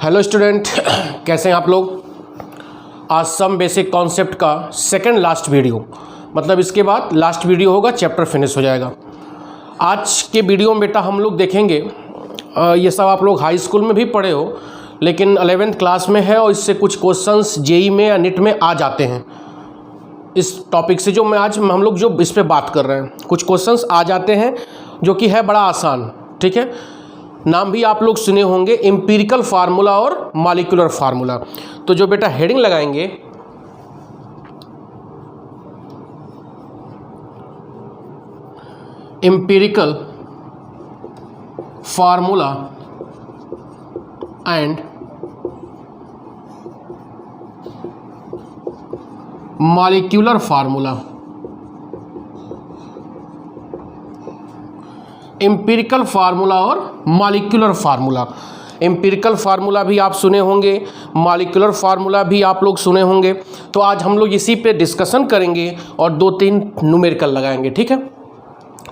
Hello student, कैसे हैं आप लोग। आज सम बेसिक कॉन्सेप्ट का सेकंड लास्ट वीडियो, मतलब इसके बाद लास्ट वीडियो होगा, चैप्टर फिनिश हो जाएगा। आज के वीडियो में बेटा हम लोग देखेंगे, ये सब आप लोग हाई स्कूल में भी पढ़े हो, लेकिन 11th क्लास में है और इससे कुछ क्वेश्चंस जेई में या नीट में आ जाते हैं। इस टॉपिक से जो मैं आज हम लोग जो इस पे बात कर रहे हैं, कुछ क्वेश्चंस आ जाते हैं जो कि है बड़ा आसान। ठीक है, नाम भी आप लोग सुने होंगे, एम्पिरिकल फार्मूला और मॉलिक्यूलर फार्मूला। तो जो बेटा हेडिंग लगाएंगे, empirical formula and molecular formula. Empirical formula और मॉलिक्यूलर फार्मूला। एम्पिरिकल फार्मूला भी आप सुने होंगे, मॉलिक्यूलर फार्मूला भी आप लोग सुने होंगे। तो आज हम लोग इसी पे डिस्कशन करेंगे और 2-3 न्यूमेरिकल लगाएंगे। ठीक है,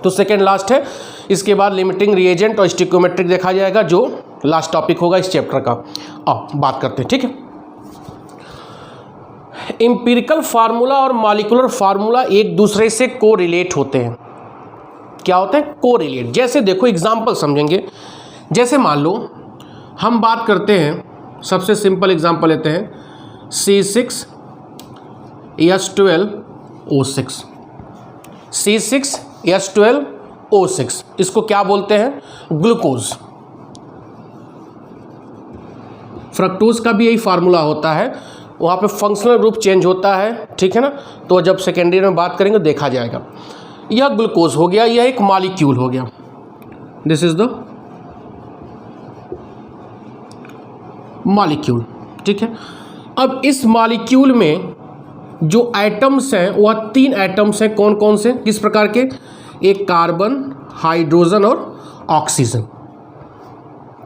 तो सेकेंड लास्ट है, इसके बाद लिमिटिंग रिएजेंट और स्टिक्योमेट्रिक देखा जाएगा, जो लास्ट टॉपिक होगा इस चैप्टर का। बात करते हैं। ठीक है, एम्पिरिकल फार्मूला और मॉलिक्यूलर फार्मूला एक दूसरे से को रिलेट होते हैं। क्या होते हैं? को रिलेट। जैसे देखो एग्जाम्पल समझेंगे, जैसे मान लो हम बात करते हैं, सबसे सिंपल एग्जाम्पल लेते हैं C6H12O6। C6H12O6 इसको क्या बोलते हैं? ग्लूकोज। फ्रक्टोज का भी यही फार्मूला होता है, वहाँ पे फंक्शनल ग्रुप चेंज होता है। ठीक है ना, तो जब सेकेंडरी में बात करेंगे देखा जाएगा। यह ग्लूकोज हो गया, यह एक मॉलिक्यूल हो गया। This is the molecule. ठीक है, अब इस मॉलिक्यूल में जो एटम्स हैं वह 3 एटम्स हैं। कौन कौन से, किस प्रकार के? एक कार्बन, हाइड्रोजन और ऑक्सीजन।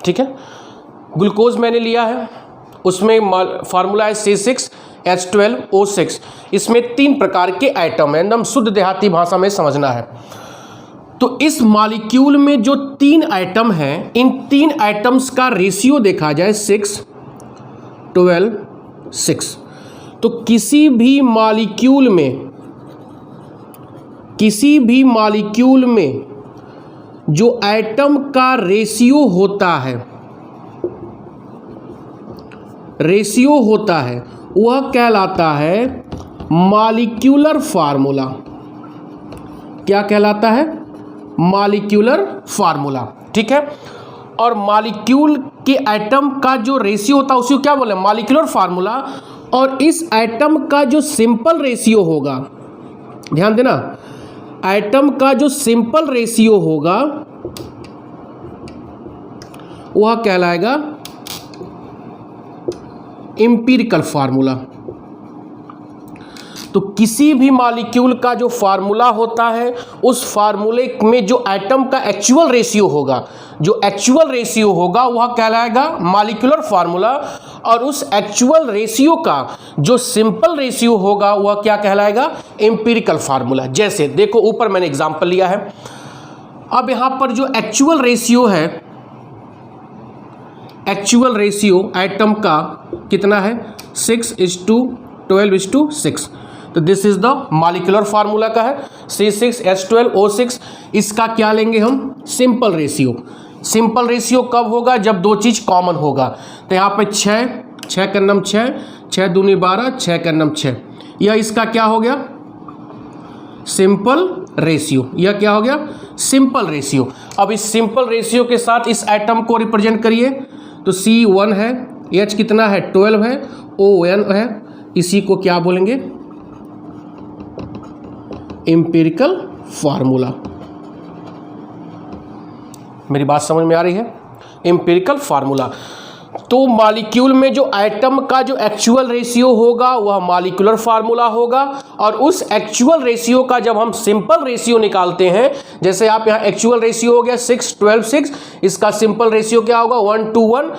ठीक है, ग्लूकोज मैंने लिया है, उसमें फार्मूला है C6H12O6। इसमें 3 प्रकार के एटम हैं, एकदम शुद्ध देहाती भाषा में समझना है। तो इस मॉलिक्यूल में जो 3 एटम हैं, इन 3 एटम्स का रेशियो देखा जाए 6-12-6। तो किसी भी मॉलिक्यूल में जो एटम का रेशियो होता है वह कहलाता है मॉलिक्यूलर फार्मूला। क्या कहलाता है? Molecular formula. ठीक है, और मॉलिक्यूल के एटम का जो रेशियो होता है उसी को क्या बोले? Molecular formula. और इस एटम का जो सिंपल रेशियो होगा, ध्यान देना, एटम का जो सिंपल रेशियो होगा वह कहलाएगा एम्पिरिकल फार्मूला। तो किसी भी मॉलिक्यूल का जो फार्मूला होता है, उस फार्मूले में जो एटम का एक्चुअल रेशियो होगा वह कहलाएगा मॉलिक्यूलर फार्मूला। और उस एक्चुअल रेशियो का जो सिंपल रेशियो होगा वह क्या कहलाएगा? Empirical formula. जैसे देखो ऊपर मैंने एग्जांपल लिया है, अब यहां पर जो एक्चुअल रेशियो है, एक्चुअल रेशियो एटम का कितना है? 6:12:6। तो this is the molecular formula का है, C6H12O6। इसका क्या लेंगे हम? Simple ratio. सिंपल रेशियो कब होगा? जब 2 चीज कॉमन होगा। तो यहाँ पे 6 का नम 6, 6 दूनी 12, 6 का नम 6। यह इसका क्या हो गया? Simple ratio. यह क्या हो गया? Simple ratio. अब इस सिंपल रेशियो के साथ इस एटम को रिप्रेजेंट करिए। तो C1 है, H कितना है? 12 है, ON है, इसी को क्या बोलेंगे? Empirical formula. मेरी बात समझ में आ रही है? Empirical formula. तो मॉलिक्यूल में जो एटम का जो एक्चुअल रेशियो होगा वह मॉलिक्यूलर फार्मूला होगा। और उस एक्चुअल रेशियो का जब हम सिंपल रेशियो निकालते हैं, जैसे आप यहाँ एक्चुअल रेशियो हो गया 6:12:6, इसका सिंपल रेशियो क्या होगा? 1:1।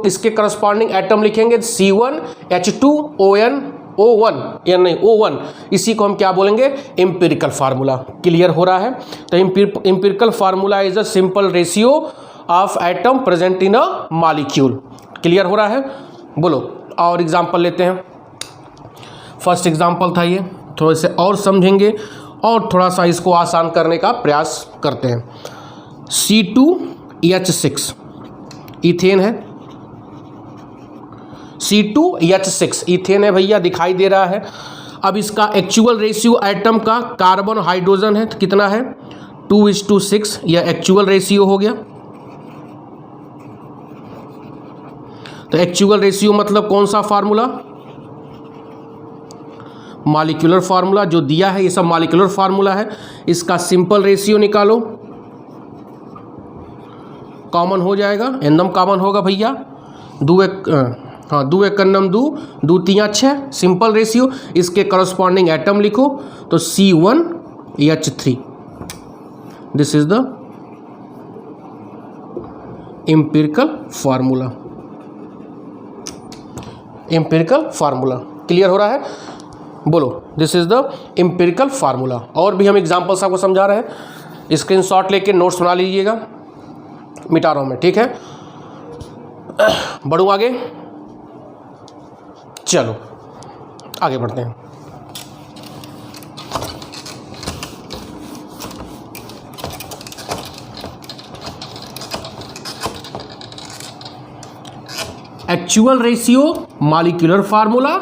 इसके करस्पॉन्डिंग एटम लिखेंगे C1H2ON O1 या नहीं O1, इसी को हम क्या बोलेंगे? Empirical formula. क्लियर हो रहा है? तो empirical formula is a simple ratio of atom present in a molecule. Clear हो रहा है? बोलो और एग्जाम्पल लेते हैं। फर्स्ट एग्जाम्पल था ये, थोड़े से और समझेंगे और थोड़ा सा इसको आसान करने का प्रयास करते हैं। C2H6 इथेन है, C2H6 इथेन है भैया, दिखाई दे रहा है। अब इसका एक्चुअल रेशियो एटम का कार्बन हाइड्रोजन है तो कितना है? 2:6, यह एक्चुअल रेशियो हो गया। तो एक्चुअल रेशियो मतलब कौन सा फार्मूला? मॉलिक्यूलर फार्मूला जो दिया है, ये सब मॉलिक्यूलर फार्मूला है। इसका सिंपल रेशियो निकालो, कॉमन हो जाएगा, एकदम कॉमन होगा भैया। दो एक नम दो तिया 6, सिंपल रेशियो। इसके करस्पॉन्डिंग एटम लिखो तो C1H3। This is the empirical formula. Empirical formula clear हो रहा है? बोलो this is the empirical formula. और भी हम एग्जांपल्स आपको समझा रहे हैं, स्क्रीनशॉट लेके नोट्स बना लीजिएगा, मिटा रहा हूं मैं, ठीक है? बढ़ूँ आगे, चलो आगे बढ़ते हैं। एक्चुअल रेशियो मॉलिक्यूलर फार्मूला,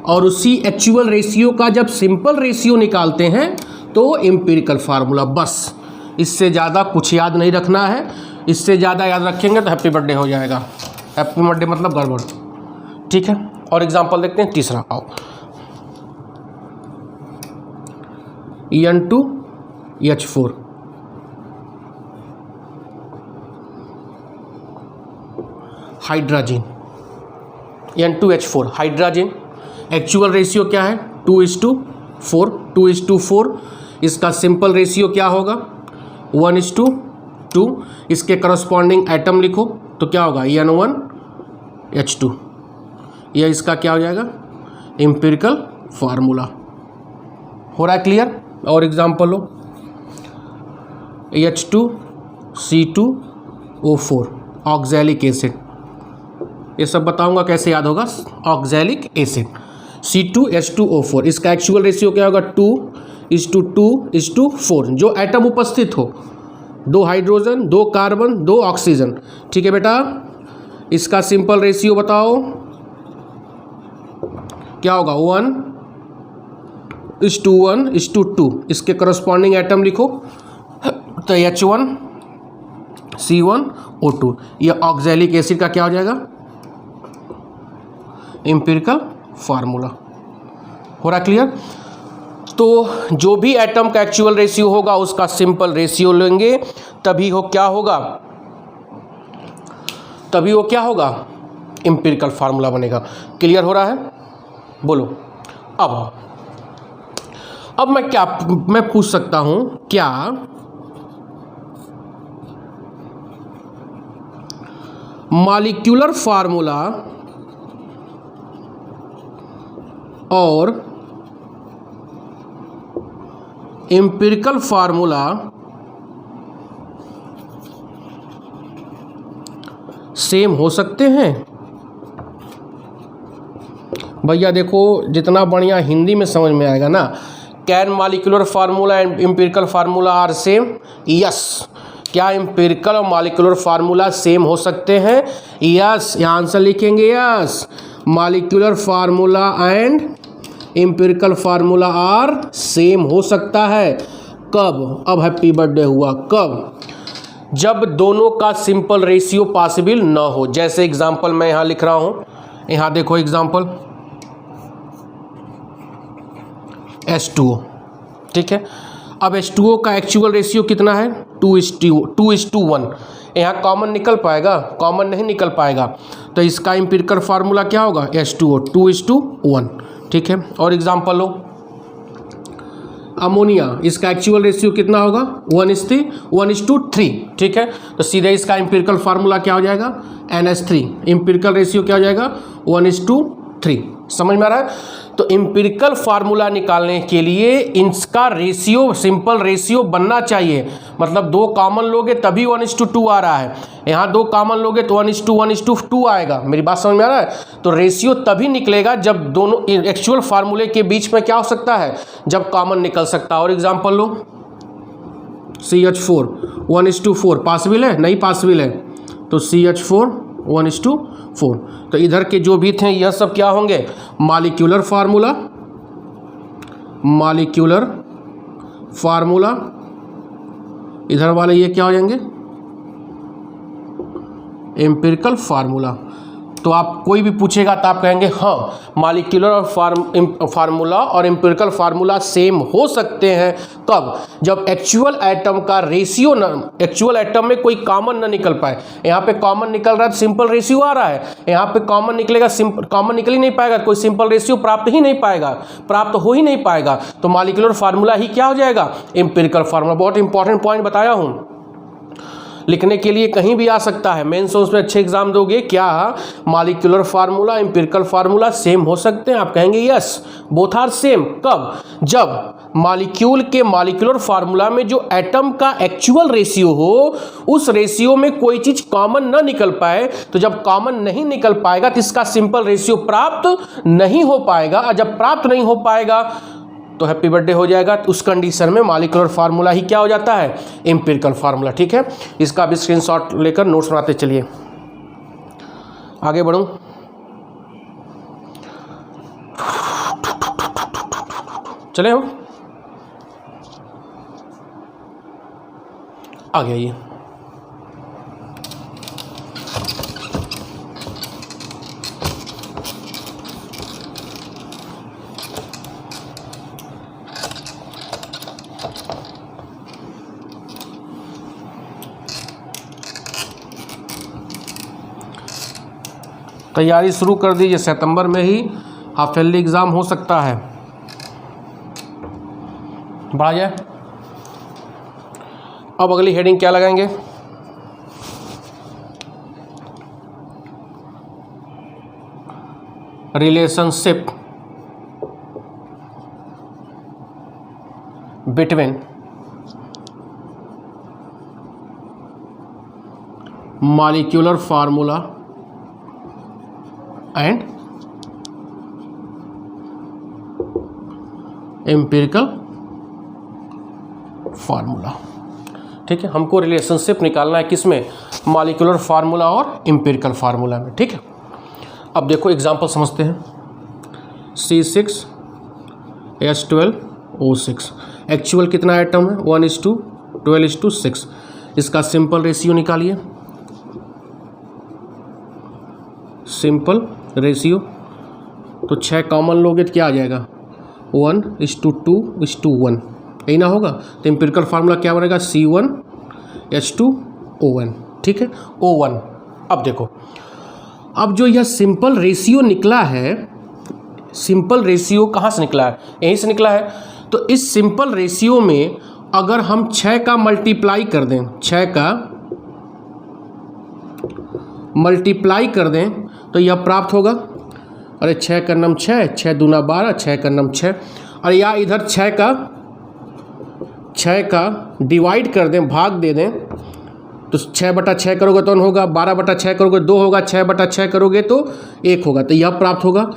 और उसी एक्चुअल रेशियो का जब सिंपल रेशियो निकालते हैं तो एम्पिरिकल फार्मूला। बस इससे ज़्यादा कुछ याद नहीं रखना है, इससे ज़्यादा याद रखेंगे तो हैप्पी बर्थडे हो जाएगा। हैप्पी बर्थडे मतलब गड़बड़, ठीक है? और एग्जांपल देखते हैं तीसरा, आओ। N2H4 hydrogen, N2H4 hydrogen. Actual ratio क्या है? 2:4, 2:4। इसका सिंपल रेशियो क्या होगा? 1:2। इसके करस्पॉन्डिंग एटम लिखो तो क्या होगा? N1H2। यह इसका क्या हो जाएगा? Empirical formula. हो रहा है क्लियर? और एग्जांपल लो, H2C2O4 ऑक्सैलिक एसिड। ये सब बताऊंगा कैसे याद होगा। ऑक्सैलिक एसिड C2H2O4, इसका एक्चुअल रेशियो क्या होगा? 2:2:4। जो एटम उपस्थित हो, 2 हाइड्रोजन, 2 कार्बन, 2 ऑक्सीजन, ठीक है बेटा? इसका सिंपल रेशियो बताओ क्या होगा? 1:1:2। इसके करस्पॉन्डिंग एटम लिखो तो H1C1O2। ये ऑक्सैलिक एसिड का क्या हो जाएगा? Empirical formula. हो रहा क्लियर? तो जो भी एटम का एक्चुअल रेशियो होगा उसका सिंपल रेशियो लेंगे, तभी वो क्या होगा? एम्पिरिकल फार्मूला बनेगा। क्लियर हो रहा है? बोलो। अब मैं पूछ सकता हूं, क्या मॉलिक्यूलर फार्मूला और एम्पिरिकल फार्मूला सेम हो सकते हैं? भैया देखो, जितना बढ़िया हिंदी में समझ में आएगा ना। Can molecular formula and empirical formula are same? Yes. क्या एम्पिरिकल और मॉलिक्यूलर फार्मूला सेम हो सकते हैं? यस। यहाँ आंसर लिखेंगे yes. Molecular formula and empirical formula are same हो सकता है। कब? अब हैप्पी बर्थडे हुआ कब? जब दोनों का सिंपल रेशियो पॉसिबल न हो। जैसे एग्जांपल मैं यहाँ लिख रहा हूँ, यहाँ देखो एग्जांपल H2O, ठीक है? अब H2O का एक्चुअल रेशियो कितना है? 2:1। यहाँ कॉमन निकल पाएगा? कॉमन नहीं निकल पाएगा। तो इसका एम्पिरिकल फार्मूला क्या होगा? H2O 2:1, ठीक है? और एग्जांपल लो, अमोनिया, इसका एक्चुअल रेशियो कितना होगा? 1:3, ठीक है? तो सीधे इसका एम्पिरिकल फार्मूला क्या हो जाएगा? NH3। एम्पिरिकल रेशियो क्या हो जाएगा? 1:3। 3। समझ में आ रहा है? तो एम्पिरिकल फार्मूला निकालने के लिए इनका रेशियो सिंपल रेशियो बनना चाहिए, मतलब 2 कॉमन लोगे तभी 1:2 आ रहा है। यहाँ 2 कॉमन लोगे तो 1:1:2 आएगा। मेरी बात समझ में आ रहा है? तो रेशियो तभी निकलेगा जब दोनों एक्चुअल फार्मूले के बीच में क्या हो सकता है, जब कॉमन निकल सकता है। और एग्जाम्पल लो, CH4 1:4 पॉसिबल है? नहीं पॉसिबल है, तो CH4 1:4। तो इधर के जो भी थे यह सब क्या होंगे, मॉलिक्यूलर फार्मूला। इधर वाले ये क्या हो जाएंगे, एम्पिरिकल फार्मूला। तो आप कोई भी पूछेगा तो आप कहेंगे हाँ, मॉलिक्यूलर और फार्मूला और एम्पिरिकल फार्मूला सेम हो सकते हैं। कब? जब एक्चुअल एटम का रेशियो एक्चुअल एटम में कोई कॉमन ना निकल पाए। यहाँ पे कॉमन निकल रहा है, सिंपल रेशियो आ रहा है। यहाँ पे कॉमन निकलेगा, कॉमन निकल ही नहीं पाएगा, कोई सिंपल रेशियो प्राप्त हो ही नहीं पाएगा। तो मॉलिक्यूलर फार्मूला ही क्या हो जाएगा, एम्पिरिकल फार्मूला। बहुत इंपॉर्टेंट पॉइंट बताया हूँ, लिखने के लिए कहीं भी आ सकता है। मेंस में अच्छे एग्जाम दोगे, क्या molecular formula empirical formula same हो सकते हैं? आप कहेंगे यस, बोथ आर सेम। कब? जब मॉलिक्यूलर फार्मूला में जो एटम का एक्चुअल रेशियो हो, उस रेशियो में कोई चीज कॉमन ना निकल पाए। तो जब कॉमन नहीं निकल पाएगा तो इसका सिंपल रेशियो प्राप्त नहीं हो पाएगा, और जब प्राप्त नहीं हो पाएगा तो हैप्पी बर्थडे हो जाएगा। तो उस कंडीशन में मॉलिक्यूलर फार्मूला ही क्या हो जाता है, एम्पिरिकल फार्मूला। ठीक है, इसका भी स्क्रीनशॉट लेकर नोट्स बनाते चलिए। आगे बढ़ूं, चले हम आगे आइए। तैयारी शुरू कर दीजिए, सितंबर में ही हाफ ईयरली एग्ज़ाम हो सकता है। बढ़ा जाए। अब अगली हेडिंग क्या लगाएंगे, relationship between molecular formula and empirical formula. ठीक है, हमको रिलेशनशिप निकालना है किसमें, मॉलिक्यूलर फार्मूला और एम्पिरिकल फार्मूला में। ठीक है, अब देखो एग्जांपल समझते हैं। C6H12O6 एक्चुअल कितना एटम है, 1:12:6। इसका सिंपल रेशियो निकालिए, सिंपल रेशियो। तो 6 कॉमन लोगे तो क्या आ जाएगा, 1:2:1, यही ना होगा। तो एम्पिरिकल फार्मूला क्या बनेगा, C1H2O1। ठीक है, O1। अब देखो, अब जो यह सिंपल रेशियो निकला है, सिंपल रेशियो कहाँ से निकला है, यहीं से निकला है। तो इस सिंपल रेशियो में अगर हम 6 का मल्टीप्लाई कर दें, 6 का मल्टीप्लाई कर दें तो यह प्राप्त होगा। अरे 6 का नम 6, 6 दूना 12, 6 का नम 6। और या इधर 6 का डिवाइड कर दें, भाग दे दें, तो 6/6 करोगे तो होगा, 12/6 करोगे 2 होगा, 6/6 करोगे तो 1 होगा। तो यह प्राप्त होगा।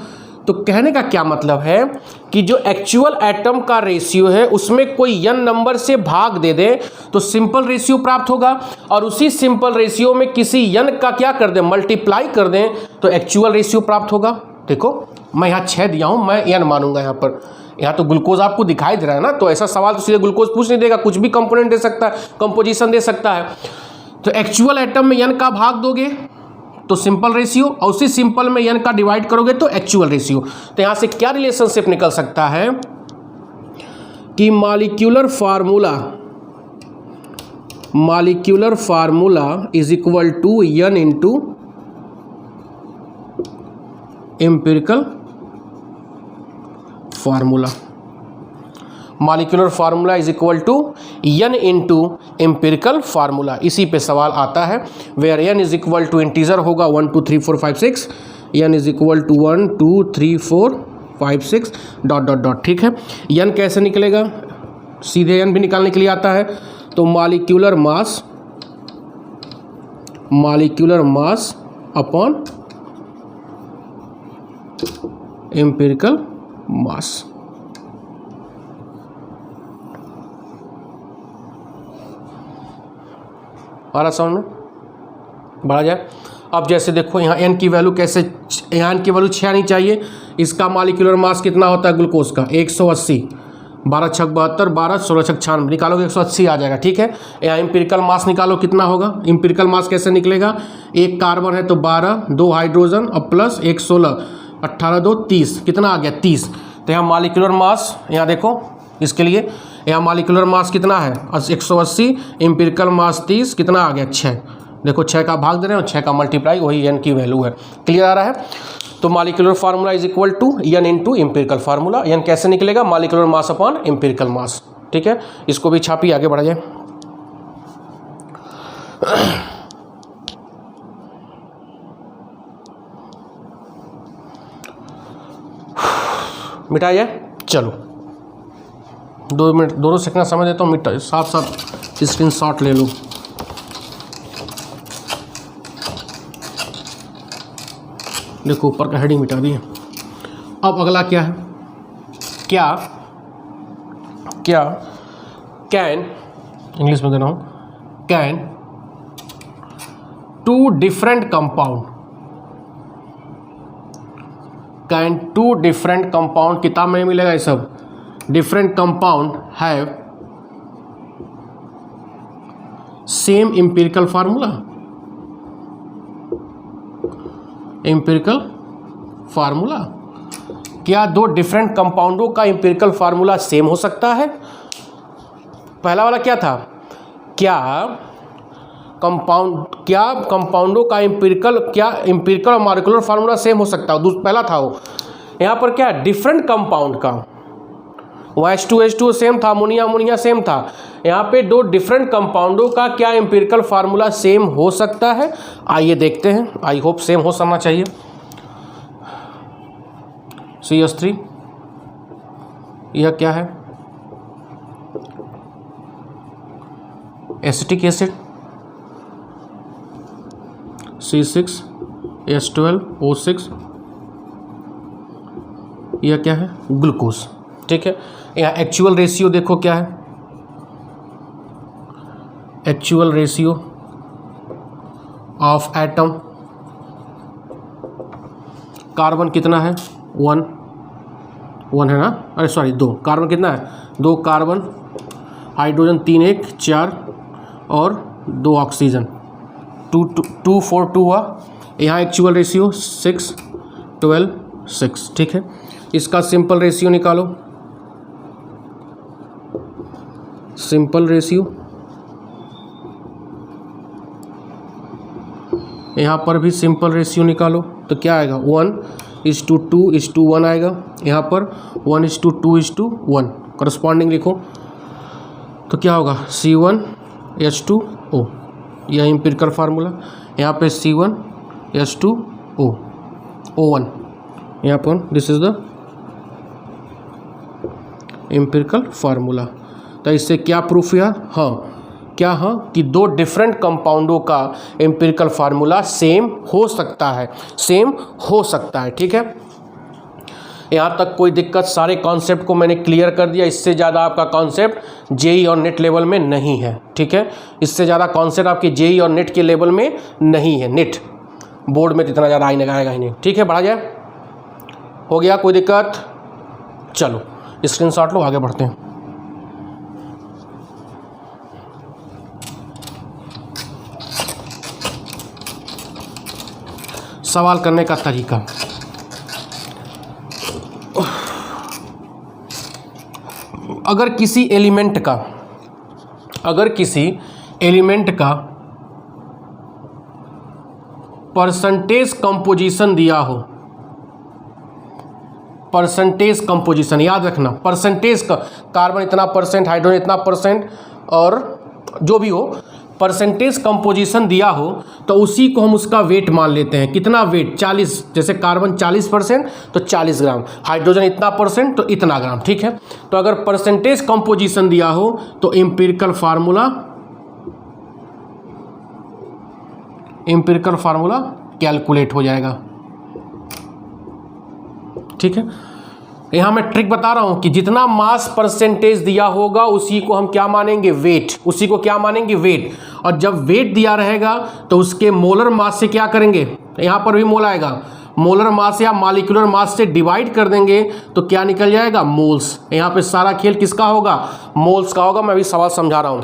तो कहने का क्या मतलब है कि जो एक्चुअल एटम का रेशियो है उसमें कोई n नंबर से भाग दे दें तो सिंपल रेशियो प्राप्त होगा, और उसी सिंपल रेशियो में किसी n का क्या कर दें, मल्टीप्लाई कर दें तो एक्चुअल रेशियो प्राप्त होगा। देखो मैं यहाँ 6 दिया हूँ, मैं n मानूंगा यहाँ पर। यहाँ तो ग्लूकोज आपको दिखाई दे रहा है ना, तो ऐसा सवाल तो सीधे ग्लूकोज पूछ नहीं देगा, कुछ भी कंपोनेंट दे सकता है, कंपोजिशन दे सकता है। तो एक्चुअल एटम में n का भाग दोगे तो सिंपल रेशियो, और उसी सिंपल में n का डिवाइड करोगे तो एक्चुअल रेशियो। तो यहाँ से क्या रिलेशनशिप निकल सकता है कि molecular formula is equal to n into empirical formula. Molecular formula is equal to n into empirical formula. इसी पे सवाल आता है, where n is equal to integer होगा 1 2 3 4 5 6, n is equal to 1 2 3 4 5 6 dot dot dot. ठीक है, n कैसे निकलेगा, सीधे n भी निकालने के लिए आता है। तो मॉलिक्यूलर मास अपॉन एम्पिरिकल मास। आ रहा समझ में, बढ़ा जाए। अब जैसे देखो यहाँ n की वैल्यू कैसे, यहाँ n की वैल्यू 6 आनी चाहिए। इसका मॉलिक्यूलर मास कितना होता है ग्लूकोज का, 180, 12 छक 72, 12 16 छक 96, निकालोगे 180 आ जाएगा। ठीक है, यहाँ एम्पिरिकल मास निकालो कितना होगा। एम्पिरिकल मास कैसे निकलेगा, एक कार्बन है तो 12, 2 हाइड्रोजन और प्लस 1 16, 18 2 30, कितना आ गया 30। तो यहाँ मॉलिक्यूलर मास, यहाँ देखो इसके लिए यहाँ मॉलिक्यूलर मास कितना है 180, एम्पिरिकल मास 30, कितना आ गया 6। देखो 6 का भाग दे रहे हो, 6 का मल्टीप्लाई, वही n की वैल्यू है। क्लियर आ रहा है। तो molecular formula is equal to n into empirical formula. n कैसे निकलेगा, molecular mass upon empirical mass. ठीक है, इसको भी छापी, आगे बढ़ा जाए। मिटा जाए, चलो 2 मिनट, दोनों सेकंड समय देता हूँ, मिटा साथ साथ स्क्रीन शॉट ले लो। देखो ऊपर का हेडिंग मिटा दिए। अब अगला क्या है, क्या कैन, इंग्लिश में दे रहा हूँ, कैन टू डिफरेंट कंपाउंड, किताब में मिलेगा ये सब। Different compound have same empirical formula. क्या दो डिफरेंट कंपाउंडों का एम्पिरिकल फार्मूला सेम हो सकता है। पहला वाला क्या था, क्या कंपाउंडों का एम्पिरिकल और मॉलिक्यूलर फार्मूला सेम हो सकता है। पहला था वो, यहाँ पर क्या डिफरेंट कंपाउंड का, H2 सेम था, अमोनिया सेम था। यहाँ पे दो डिफरेंट कंपाउंडों का क्या एम्पिरिकल फार्मूला सेम हो सकता है। आइए देखते हैं, आई होप सेम हो सकना चाहिए। CH3, यह क्या है, एसिटिक एसिड। C6H12O6, यह क्या है, ग्लूकोज। ठीक है, यहाँ एक्चुअल रेशियो देखो क्या है, actual ratio of atom, carbon कितना है 1 है ना, अरे सॉरी 2, कार्बन कितना है 2 कार्बन, हाइड्रोजन 3 1 4 और 2 ऑक्सीजन 2 4 2 हुआ। यहाँ एक्चुअल रेशियो 6 12 6। ठीक है, इसका सिंपल रेशियो निकालो, सिंपल रेशियो, यहाँ पर भी सिंपल रेशियो निकालो तो क्या आएगा 1:2:1 आएगा। यहाँ पर 1:2:1 करस्पॉन्डिंग लिखो तो क्या होगा C1H2O, यह एम्पिरिकल फार्मूला। यहाँ पे C1H2O O1, यहाँ पर this is the empirical formula. तो इससे क्या प्रूफ हुआ, हाँ कि दो डिफरेंट कंपाउंडों का एम्पिरिकल फार्मूला सेम हो सकता है। ठीक है, यहाँ तक कोई दिक्कत, सारे कॉन्सेप्ट को मैंने क्लियर कर दिया। इससे ज़्यादा आपका कॉन्सेप्ट जेई और नेट लेवल में नहीं है। ठीक है, इससे ज़्यादा कॉन्सेप्ट आपके जेई और नेट के लेवल में नहीं है। नेट बोर्ड में तो इतना ज़्यादा आएगा ही नहीं। ठीक है, बढ़ा जाए, हो गया, कोई दिक्कत, चलो स्क्रीनशॉट लो, आगे बढ़ते हैं। सवाल करने का तरीका, अगर किसी एलिमेंट का परसेंटेज कंपोजिशन दिया हो, परसेंटेज कंपोजिशन याद रखना, परसेंटेज का कार्बन इतना परसेंट, हाइड्रोजन इतना परसेंट और जो भी हो, परसेंटेज कंपोजिशन दिया हो तो उसी को हम उसका वेट मान लेते हैं। कितना वेट? 40। जैसे कार्बन 40% तो 40 ग्राम, हाइड्रोजन इतना परसेंट तो इतना ग्राम। ठीक है, तो अगर परसेंटेज कंपोजिशन दिया हो तो एम्पिरिकल फार्मूला कैलकुलेट हो जाएगा। ठीक है, यहाँ मैं ट्रिक बता रहा हूँ कि जितना मास परसेंटेज दिया होगा उसी को हम क्या मानेंगे? वेट। उसी को क्या मानेंगे? वेट। और जब वेट दिया रहेगा तो उसके मोलर मास से क्या करेंगे? यहाँ पर भी मोल आएगा, मोलर मास या मॉलिक्यूलर मास से डिवाइड कर देंगे तो क्या निकल जाएगा? मोल्स। यहाँ पे सारा खेल किसका होगा? मोल्स का होगा। मैं अभी सवाल समझा रहा हूँ।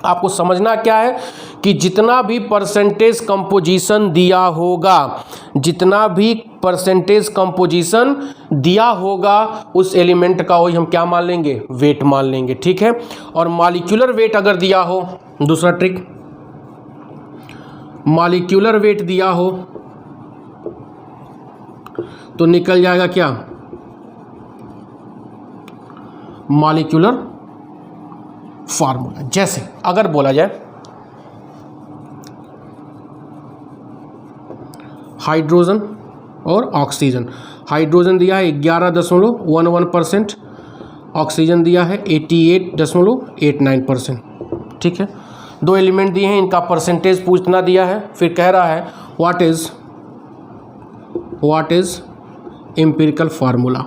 आपको समझना क्या है कि जितना भी परसेंटेज कंपोजिशन दिया होगा, जितना भी परसेंटेज कंपोजिशन दिया होगा उस एलिमेंट का वही हम क्या मान लेंगे? वेट मान लेंगे। ठीक है, और मॉलिक्यूलर वेट अगर दिया हो, दूसरा ट्रिक, मॉलिक्यूलर वेट दिया हो तो निकल जाएगा क्या? Molecular formula. जैसे अगर बोला जाए हाइड्रोजन और ऑक्सीजन, हाइड्रोजन दिया है 11.11%, ऑक्सीजन दिया है 88.89%। ठीक है, दो एलिमेंट दिए हैं, इनका परसेंटेज पूछना दिया है, फिर कह रहा है what is empirical formula.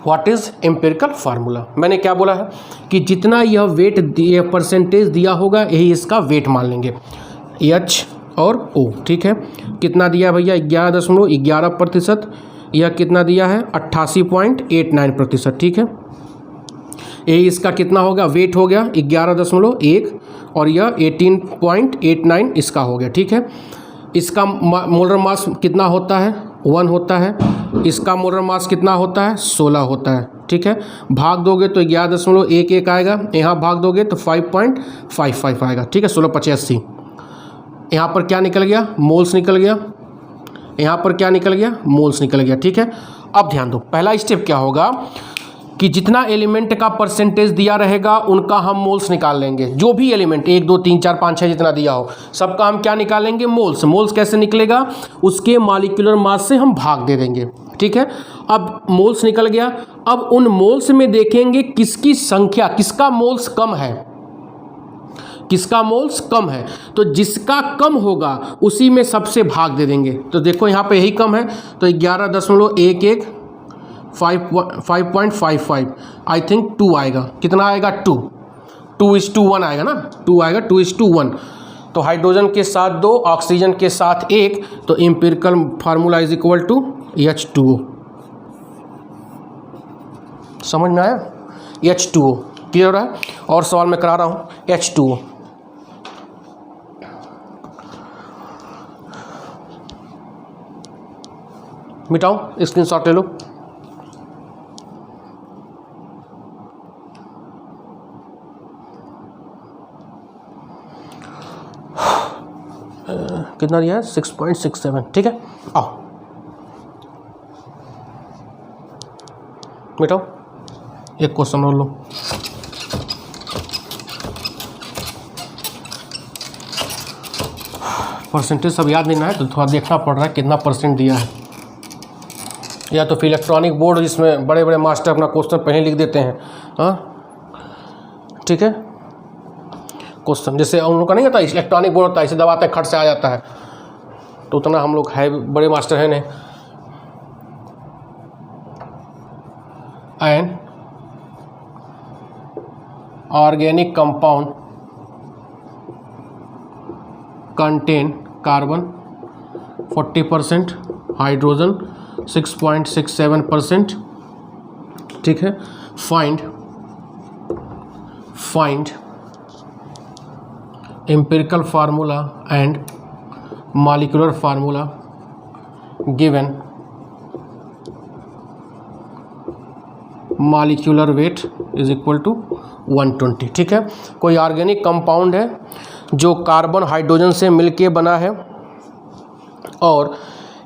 What is empirical formula? मैंने क्या बोला है कि जितना यह वेट दिए परसेंटेज दिया होगा यही इसका वेट मान लेंगे, H और O। ठीक है, कितना दिया भैया? 11.11%। यह कितना दिया है? 88.89%। ठीक है, यही इसका कितना हो गया? वेट हो गया 11.1 और यह 18.89 इसका हो गया। ठीक है, इसका मोलर मास कितना होता है? 1 होता है। इसका मोलर मास कितना होता है? 16 होता है। ठीक है, भाग दोगे तो 11.11 आएगा, यहाँ भाग दोगे तो 5.55 आएगा। ठीक है, 1685। यहाँ पर क्या निकल गया? मोल्स निकल गया। यहाँ पर क्या निकल गया? मोल्स निकल गया। ठीक है, अब ध्यान दो, पहला स्टेप क्या होगा कि जितना एलिमेंट का परसेंटेज दिया रहेगा उनका हम मोल्स निकाल लेंगे। जो भी एलिमेंट 1 2 3 4 5 6 जितना दिया हो सबका हम क्या निकालेंगे? मोल्स। मोल्स कैसे निकलेगा? उसके मॉलिक्यूलर मास से हम भाग दे देंगे। ठीक है, अब मोल्स निकल गया। अब उन मोल्स में देखेंगे किसकी संख्या, किसका मोल्स कम है, किसका मोल्स कम है, तो जिसका कम होगा उसी में सबसे भाग दे देंगे। तो देखो यहाँ पे यही कम है तो 11.11 5.55 आई थिंक 2 आएगा। कितना आएगा? 2:1 आएगा ना, 2 आएगा, 2:1। तो हाइड्रोजन के साथ 2, ऑक्सीजन के साथ 1, तो empirical formula is equal to H2O। समझ में आया? H2O क्लियर हो रहा है? और सवाल मैं करा रहा हूँ H2O। मिटाओ, स्क्रीनशॉट ले लो। कितना दिया है? 6.67। ठीक है, आओ मिटाओ, एक क्वेश्चन और लो। परसेंटेज सब याद नहीं है तो थोड़ा देखना पड़ रहा है कितना परसेंट दिया है, या तो फिर इलेक्ट्रॉनिक बोर्ड जिसमें बड़े बड़े मास्टर अपना क्वेश्चन पहले लिख देते हैं। हाँ ठीक है, क्वेश्चन जैसे उन लोग का नहीं होता, इलेक्ट्रॉनिक बोर्ड होता है, इसे दबाते हैं खट से आ जाता है, तो उतना हम लोग है बड़े मास्टर हैं नहीं। An organic compound contain carbon 40%, hydrogen 6.67%। ठीक है, find empirical formula and molecular formula given molecular weight is equal to 120। ठीक है, कोई ऑर्गेनिक कंपाउंड है जो कार्बन हाइड्रोजन से मिलके बना है और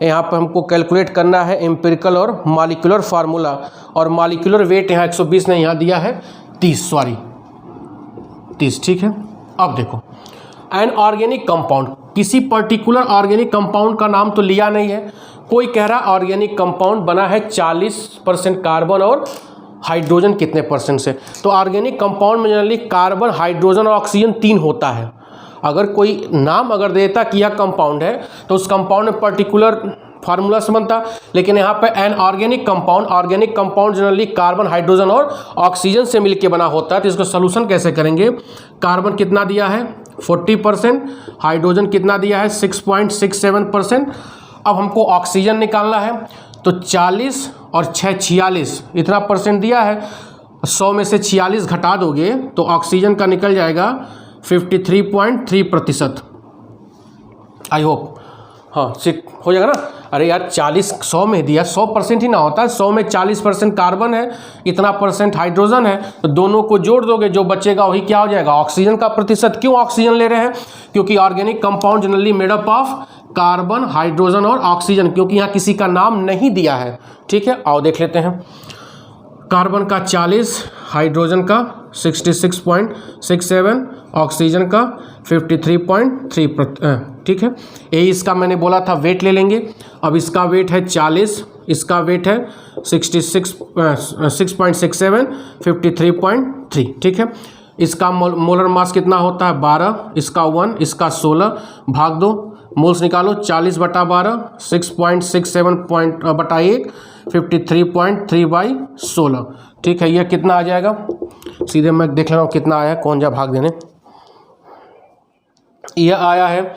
यहाँ पर हमको कैलकुलेट करना है एम्पिरिकल और मॉलिक्यूलर फार्मूला, और मॉलिक्यूलर वेट यहाँ 120 ने यहाँ दिया है 30। ठीक है, अब देखो, एन ऑर्गेनिक कंपाउंड, किसी पर्टिकुलर ऑर्गेनिक कंपाउंड का नाम तो लिया नहीं है, कोई कह रहा ऑर्गेनिक कंपाउंड बना है 40% कार्बन और हाइड्रोजन कितने परसेंट से। तो ऑर्गेनिक कंपाउंड में जनरली कार्बन, हाइड्रोजन और ऑक्सीजन 3 होता है। अगर कोई नाम अगर देता कि यह कंपाउंड है तो उस कंपाउंड में पर्टिकुलर फार्मूला से बनता, लेकिन यहाँ पे an organic compound generally carbon, hydrogen और ऑक्सीजन से मिलकर बना होता है। तो इसको सोल्यूशन कैसे करेंगे, कार्बन कितना दिया है 40%, हाइड्रोजन कितना दिया है 6.67%। अब हमको ऑक्सीजन निकालना है, तो 40 और 6 46 इतना परसेंट दिया है, 100 में से 46 घटा दोगे तो ऑक्सीजन का निकल जाएगा 53.3%। आई होप हाँ हो जाएगा ना। अरे यार 40 100 में दिया, 100% ही ना होता है, 100 में 40% कार्बन है, इतना परसेंट हाइड्रोजन है, तो दोनों को जोड़ दोगे, जो बचेगा वही क्या हो जाएगा, ऑक्सीजन का प्रतिशत। क्यों ऑक्सीजन ले रहे हैं, क्योंकि organic compound generally made up of carbon, hydrogen और ऑक्सीजन, क्योंकि यहाँ किसी का नाम नहीं दिया है। ठीक है, आओ देख लेते हैं। कार्बन का 40, हाइड्रोजन का 66.67, ऑक्सीजन का 53.3। ठीक है, यही इसका मैंने बोला था वेट ले लेंगे। अब इसका वेट है 40, इसका वेट है 6.67, 53.3। ठीक है, इसका मोलर मास कितना होता है 12, इसका 1, इसका 16, भाग दो, मोल्स निकालो, 40/12, 6.67/1, 53.3/16। ठीक है, यह कितना आ जाएगा, सीधे मैं देख ले रहा हूँ कितना आया है, कौन जा भाग देने। यह आया है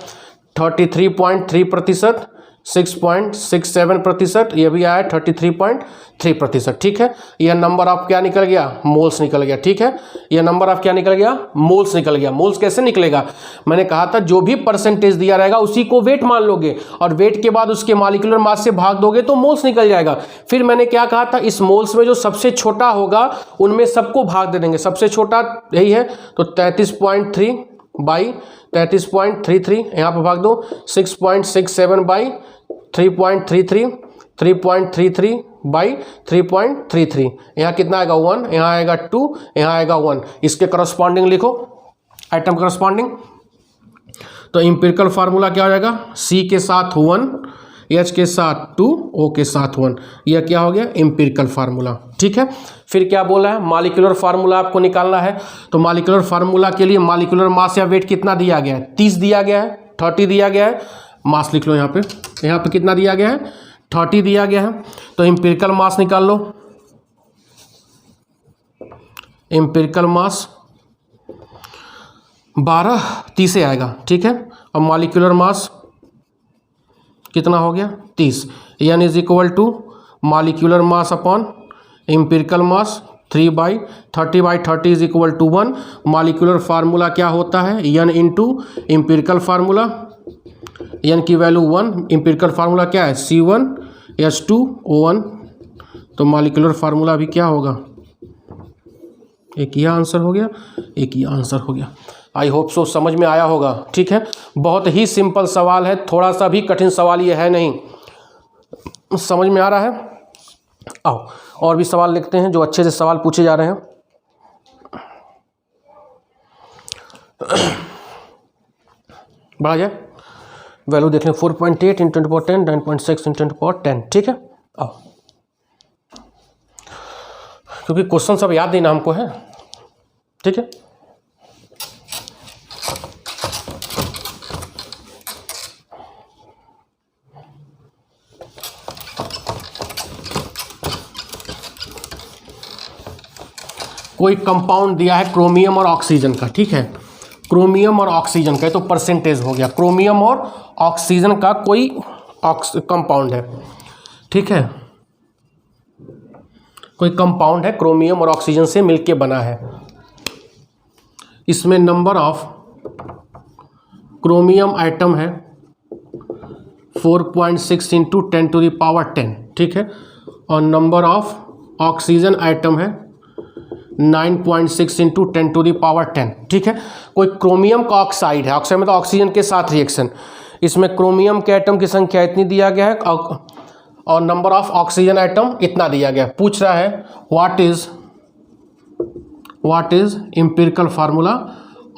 33.3%, 6.67%, यह भी आया 33.3%। ठीक है, यह नंबर ऑफ क्या निकल गया, मोल्स निकल गया। ठीक है, यह नंबर ऑफ क्या निकल गया, मोल्स निकल गया। मोल्स कैसे निकलेगा, मैंने कहा था जो भी परसेंटेज दिया रहेगा उसी को वेट मान लोगे, और वेट के बाद उसके मॉलिक्यूलर मास से भाग दोगे तो मोल्स निकल जाएगा। फिर मैंने क्या कहा था, इस मोल्स में जो सबसे छोटा होगा उनमें सबको भाग दे देंगे, सबसे छोटा यही है, तो 33.3 बाई 33.33 यहाँ पर भाग दो, 6.67 बाई 3.33, 3.33 बाई 3.33, यहाँ कितना आएगा 1, यहाँ आएगा 2, यहाँ आएगा 1। इसके करस्पॉन्डिंग लिखो, आइटम करस्पॉन्डिंग। तो इंपिरिकल फार्मूला क्या हो जाएगा, C के साथ 1, H के साथ 2, O के साथ 1, यह क्या हो गया इंपिरिकल फार्मूला। ठीक है, फिर क्या बोला है, मॉलिक्यूलर फार्मूला आपको निकालना है। तो मॉलिक्यूलर फार्मूला के लिए मॉलिक्यूलर मास या वेट कितना दिया गया है, 30 दिया गया है, 30 दिया गया है, मास लिख लो यहाँ पे कितना दिया गया है, 30 दिया गया है। तो इंपिरिकल मास निकाल लो, इंपिरिकल मास 12 30 से आएगा। ठीक है, और मॉलिक्यूलर मास कितना हो गया 30, n is equal to molecular mass upon empirical mass 3/30/30 is equal to 1। Molecular formula क्या होता है, n into empirical formula, n की वैल्यू 1, इंपिरिकल फार्मूला क्या है C1H2O1। तो मॉलिक्यूलर फार्मूला भी क्या होगा, एक ही आंसर हो गया, एक ही आंसर हो गया। आई होप सो समझ में आया होगा। ठीक है, बहुत ही सिंपल सवाल है, थोड़ा सा भी कठिन सवाल ये है नहीं, समझ में आ रहा है। आओ और भी सवाल लिखते हैं जो अच्छे से सवाल पूछे जा रहे हैं। बढ़ा जाए, वैल्यू देख लें, 4.8 × 10^10, 9.6 × 10^10। ठीक है, आओ, क्योंकि क्वेश्चन सब याद देना हमको है। ठीक है, कोई कंपाउंड दिया है क्रोमियम और ऑक्सीजन का। ठीक है, क्रोमियम और ऑक्सीजन का, तो परसेंटेज हो गया, क्रोमियम और ऑक्सीजन का कोई कंपाउंड है। ठीक है, कोई कंपाउंड है क्रोमियम और ऑक्सीजन से मिलके बना है। इसमें नंबर ऑफ क्रोमियम आइटम है 4.6 × 10⁻10। ठीक है, और नंबर ऑफ ऑक्सीजन आइटम है 9.6 × 10⁻10। ठीक है, कोई क्रोमियम का ऑक्साइड है, ऑक्साइड मतलब ऑक्सीजन के साथ रिएक्शन, इसमें क्रोमियम के आइटम की संख्या इतनी दिया गया है और नंबर ऑफ ऑक्सीजन आइटम इतना दिया गया है। पूछ रहा है what is empirical formula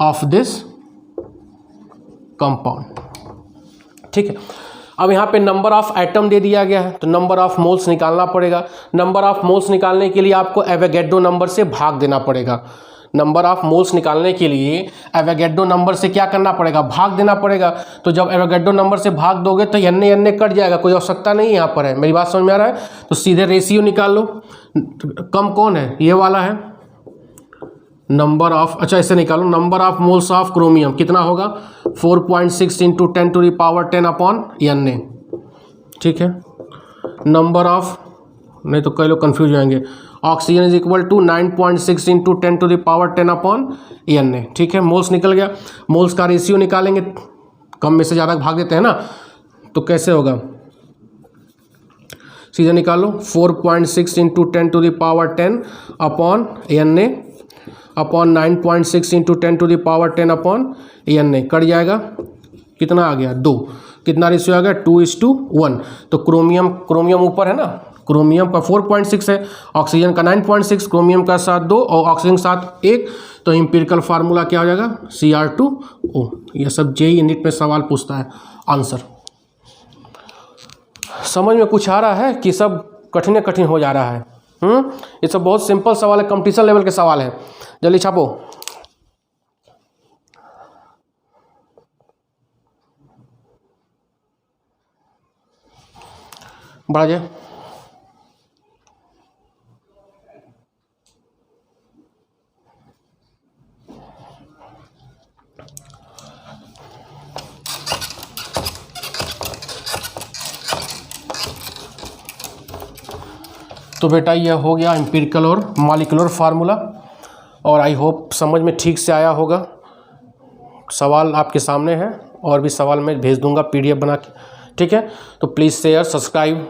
of this compound. ठीक है, अब यहाँ पे नंबर ऑफ एटम दे दिया गया है तो नंबर ऑफ मोल्स निकालना पड़ेगा। नंबर ऑफ मोल्स निकालने के लिए आपको एवोगैड्रो नंबर से भाग देना पड़ेगा। नंबर ऑफ मोल्स निकालने के लिए एवोगैड्रो नंबर से क्या करना पड़ेगा, भाग देना पड़ेगा। तो जब एवोगैड्रो नंबर से भाग दोगे तो एन कट जाएगा, कोई आवश्यकता नहीं यहाँ पर है। मेरी बात समझ में आ रहा है? तो सीधे रेशियो निकाल लो। कम कौन है, ये वाला है नंबर ऑफ, अच्छा ऐसे निकालो, number of moles of chromium कितना होगा 4.6 इंटू 10⁻10 अपॉन Na। ठीक है, नंबर ऑफ, नहीं तो कई लोग कन्फ्यूज हो जाएंगे, oxygen is equal to 9.6 into 10⁻10 upon Na। ठीक है, मोल्स निकल गया। मोल्स का रेशियो निकालेंगे, कम में से ज़्यादा भाग देते हैं ना, तो कैसे होगा, सीधे निकालो 4.6 into 10⁻10 upon Na upon 9.6 into 10⁻10 upon Na। Cut जाएगा, कितना आ गया 2, कितना रेशियो आ गया 2:1। तो क्रोमियम ऊपर है ना, क्रोमियम का 4.6 है, ऑक्सीजन का 9.6, क्रोमियम का साथ 2 और ऑक्सीजन के साथ 1, तो एम्पिरिकल फार्मूला क्या हो जाएगा Cr2O। ये सब जेईई नीट में सवाल पूछता है। आंसर समझ में कुछ आ रहा है कि सब कठिन हो जा रहा है? ये सब बहुत सिंपल सवाल है, कंपटीशन लेवल के सवाल है। जल्दी छापो। बढ़ा जाए। तो बेटा ये हो गया एम्पिरिकल और मॉलिक्यूलर फार्मूला, और आई होप समझ में ठीक से आया होगा। सवाल आपके सामने है और भी सवाल मैं भेज दूंगा PDF बना के। ठीक है, तो please share, subscribe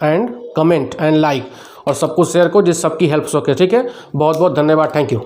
and comment and like, और सबको शेयर को जिस सबकी हेल्प सके। ठीक है, बहुत बहुत धन्यवाद, थैंक यू।